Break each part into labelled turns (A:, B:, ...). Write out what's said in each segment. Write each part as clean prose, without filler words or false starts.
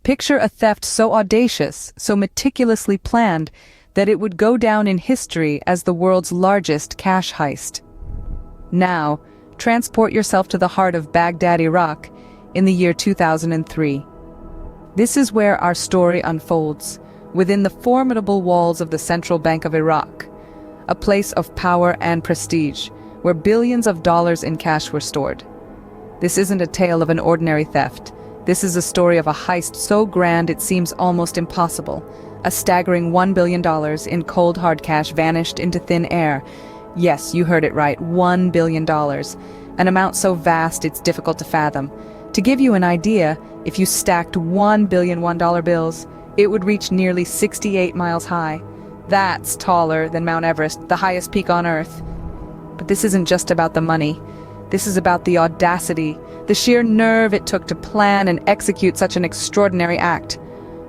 A: Picture a theft so audacious, so meticulously planned, that it would go down in history as the world's largest cash heist. Now, transport yourself to the heart of Baghdad, Iraq, in the year 2003. This is where our story unfolds, within the formidable walls of the Central Bank of Iraq, a place of power and prestige, where billions of dollars in cash were stored. This isn't a tale of an ordinary theft. This is a story of a heist so grand it seems almost impossible. A staggering $1 billion in cold hard cash vanished into thin air. Yes, you heard it right, $1 billion. An amount so vast it's difficult to fathom. To give you an idea, if you stacked $1 billion $1 bills, it would reach nearly 68 miles high. That's taller than Mount Everest, the highest peak on Earth. But this isn't just about the money. This is about the audacity, the sheer nerve it took to plan and execute such an extraordinary act.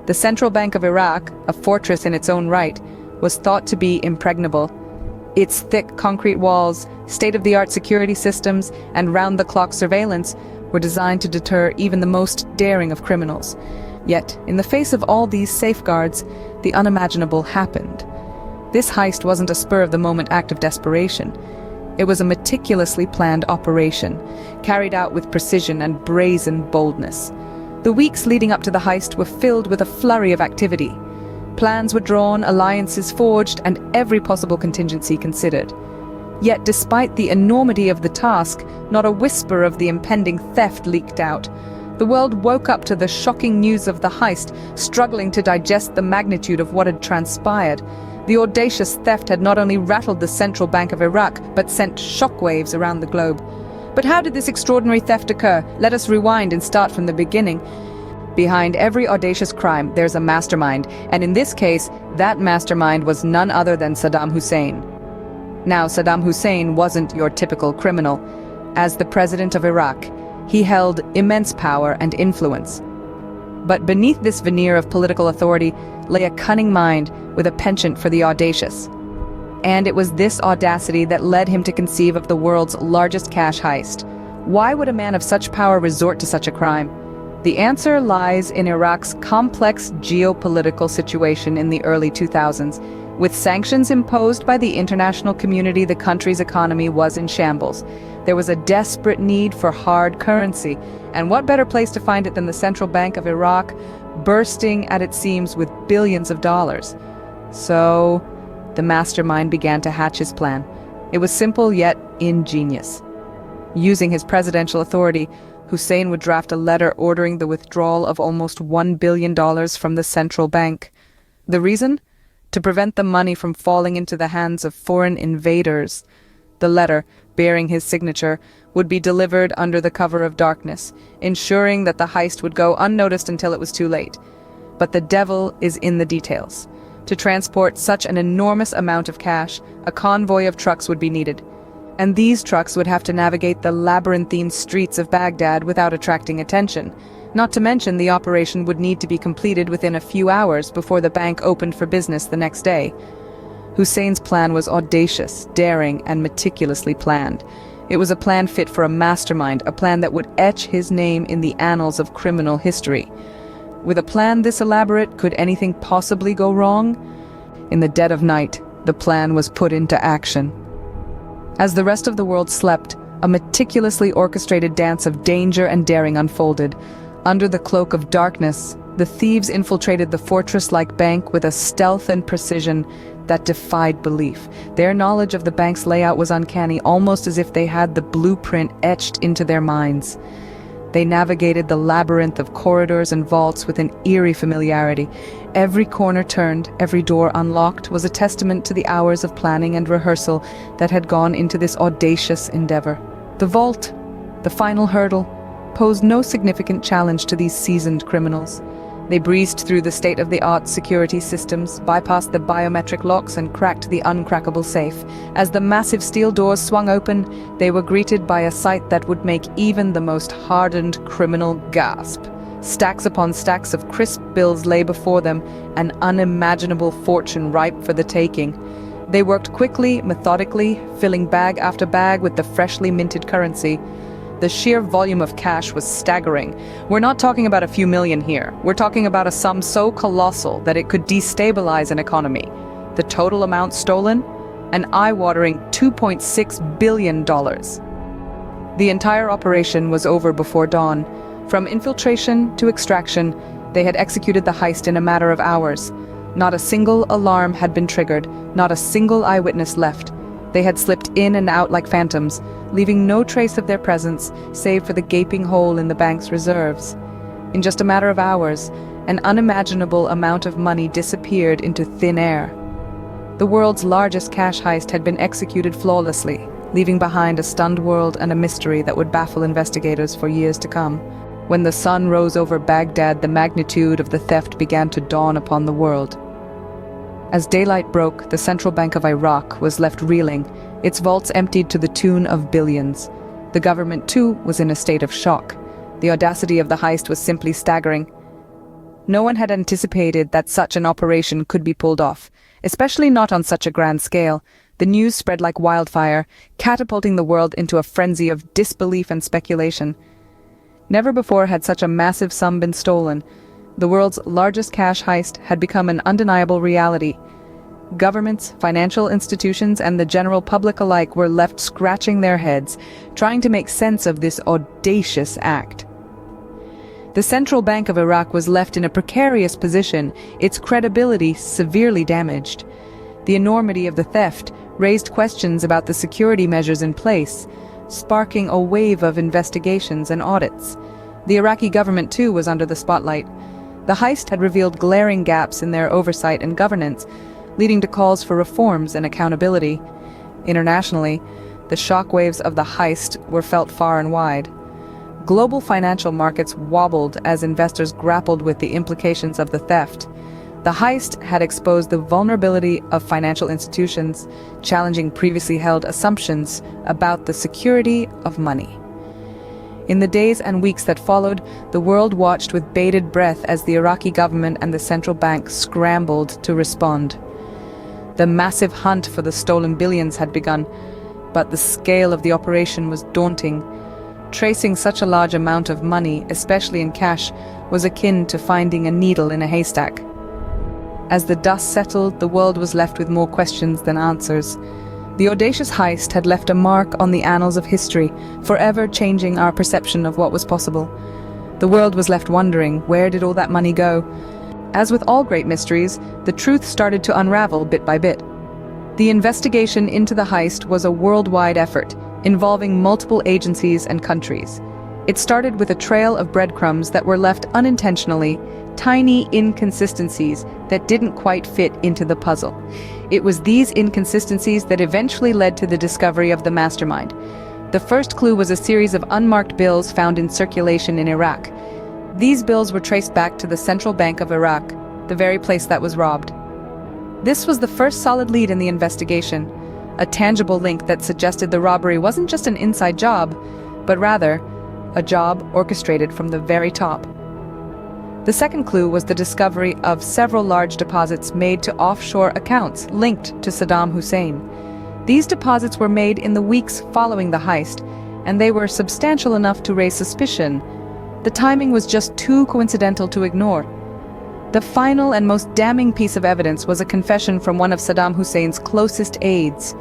A: The Central Bank of Iraq, a fortress in its own right, was thought to be impregnable. Its thick concrete walls, state-of-the-art security systems, and round-the-clock surveillance were designed to deter even the most daring of criminals. Yet, in the face of all these safeguards, the unimaginable happened. This heist wasn't a spur-of-the-moment act of desperation. It was a meticulously planned operation, carried out with precision and brazen boldness. The weeks leading up to the heist were filled with a flurry of activity. Plans were drawn, alliances forged, and every possible contingency considered. Yet, despite the enormity of the task, not a whisper of the impending theft leaked out. The world woke up to the shocking news of the heist, struggling to digest the magnitude of what had transpired. The audacious theft had not only rattled the Central Bank of Iraq, but sent shockwaves around the globe. But how did this extraordinary theft occur? Let us rewind and start from the beginning. Behind every audacious crime, there's a mastermind, and in this case, that mastermind was none other than Saddam Hussein. Now, Saddam Hussein wasn't your typical criminal. As the president of Iraq, he held immense power and influence. But beneath this veneer of political authority lay a cunning mind with a penchant for the audacious. And it was this audacity that led him to conceive of the world's largest cash heist. Why would a man of such power resort to such a crime? The answer lies in Iraq's complex geopolitical situation in the early 2000s. With sanctions imposed by the international community, the country's economy was in shambles. There was a desperate need for hard currency, and what better place to find it than the Central Bank of Iraq, bursting at its seams with billions of dollars. So, the mastermind began to hatch his plan. It was simple yet ingenious. Using his presidential authority, Hussein would draft a letter ordering the withdrawal of almost $1 billion from the central bank. The reason? To prevent the money from falling into the hands of foreign invaders. The letter, bearing his signature, would be delivered under the cover of darkness, ensuring that the heist would go unnoticed until it was too late. But the devil is in the details. To transport such an enormous amount of cash, a convoy of trucks would be needed. And these trucks would have to navigate the labyrinthine streets of Baghdad without attracting attention. Not to mention the operation would need to be completed within a few hours before the bank opened for business the next day. Hussein's plan was audacious, daring, and meticulously planned. It was a plan fit for a mastermind, a plan that would etch his name in the annals of criminal history. With a plan this elaborate, could anything possibly go wrong? In the dead of night, the plan was put into action. As the rest of the world slept, a meticulously orchestrated dance of danger and daring unfolded. Under the cloak of darkness, the thieves infiltrated the fortress-like bank with a stealth and precision that defied belief. Their knowledge of the bank's layout was uncanny, almost as if they had the blueprint etched into their minds. They navigated the labyrinth of corridors and vaults with an eerie familiarity. Every corner turned, every door unlocked, was a testament to the hours of planning and rehearsal that had gone into this audacious endeavor. The vault, the final hurdle, posed no significant challenge to these seasoned criminals. They breezed through the state-of-the-art security systems, bypassed the biometric locks, and cracked the uncrackable safe. As the massive steel doors swung open, they were greeted by a sight that would make even the most hardened criminal gasp. Stacks upon stacks of crisp bills lay before them, an unimaginable fortune ripe for the taking. They worked quickly, methodically, filling bag after bag with the freshly minted currency. The sheer volume of cash was staggering. We're not talking about a few million here. We're talking about a sum so colossal that it could destabilize an economy. The total amount stolen? An eye-watering $2.6 billion. The entire operation was over before dawn. From infiltration to extraction, they had executed the heist in a matter of hours. Not a single alarm had been triggered, not a single eyewitness left. They had slipped in and out like phantoms, leaving no trace of their presence save for the gaping hole in the bank's reserves. In just a matter of hours, an unimaginable amount of money disappeared into thin air. The world's largest cash heist had been executed flawlessly, leaving behind a stunned world and a mystery that would baffle investigators for years to come. When the sun rose over Baghdad, the magnitude of the theft began to dawn upon the world. As daylight broke, the Central Bank of Iraq was left reeling, its vaults emptied to the tune of billions. The government, too, was in a state of shock. The audacity of the heist was simply staggering. No one had anticipated that such an operation could be pulled off, especially not on such a grand scale. The news spread like wildfire, catapulting the world into a frenzy of disbelief and speculation. Never before had such a massive sum been stolen. The world's largest cash heist had become an undeniable reality. Governments, financial institutions, and the general public alike were left scratching their heads, trying to make sense of this audacious act. The Central Bank of Iraq was left in a precarious position, its credibility severely damaged. The enormity of the theft raised questions about the security measures in place, sparking a wave of investigations and audits. The Iraqi government, too, was under the spotlight. The heist had revealed glaring gaps in their oversight and governance, leading to calls for reforms and accountability. Internationally, the shockwaves of the heist were felt far and wide. Global financial markets wobbled as investors grappled with the implications of the theft. The heist had exposed the vulnerability of financial institutions, challenging previously held assumptions about the security of money. In the days and weeks that followed, the world watched with bated breath as the Iraqi government and the central bank scrambled to respond. The massive hunt for the stolen billions had begun, but the scale of the operation was daunting. Tracing such a large amount of money, especially in cash, was akin to finding a needle in a haystack. As the dust settled, the world was left with more questions than answers. The audacious heist had left a mark on the annals of history, forever changing our perception of what was possible. The world was left wondering, where did all that money go? As with all great mysteries, the truth started to unravel bit by bit. The investigation into the heist was a worldwide effort, involving multiple agencies and countries. It started with a trail of breadcrumbs that were left unintentionally, tiny inconsistencies that didn't quite fit into the puzzle. It was these inconsistencies that eventually led to the discovery of the mastermind. The first clue was a series of unmarked bills found in circulation in Iraq. These bills were traced back to the Central Bank of Iraq, the very place that was robbed. This was the first solid lead in the investigation, a tangible link that suggested the robbery wasn't just an inside job, but rather a job orchestrated from the very top. The second clue was the discovery of several large deposits made to offshore accounts linked to Saddam Hussein. These deposits were made in the weeks following the heist, and they were substantial enough to raise suspicion. The timing was just too coincidental to ignore. The final and most damning piece of evidence was a confession from one of Saddam Hussein's closest aides.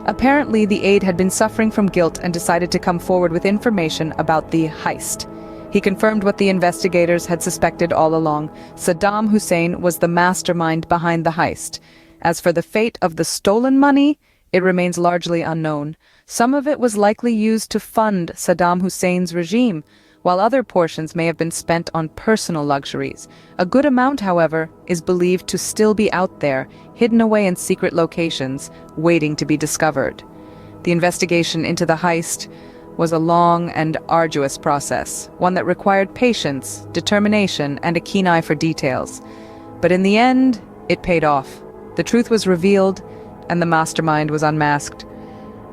A: Apparently, the aide had been suffering from guilt and decided to come forward with information about the heist. He confirmed what the investigators had suspected all along. Saddam Hussein was the mastermind behind the heist. As for the fate of the stolen money, it remains largely unknown. Some of it was likely used to fund Saddam Hussein's regime, while other portions may have been spent on personal luxuries. A good amount, however, is believed to still be out there, hidden away in secret locations, waiting to be discovered. The investigation into the heist was a long and arduous process, one that required patience, determination, and a keen eye for details. But in the end, it paid off. The truth was revealed, and the mastermind was unmasked.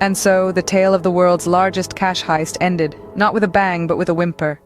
A: And so, the tale of the world's largest cash heist ended, not with a bang, but with a whimper.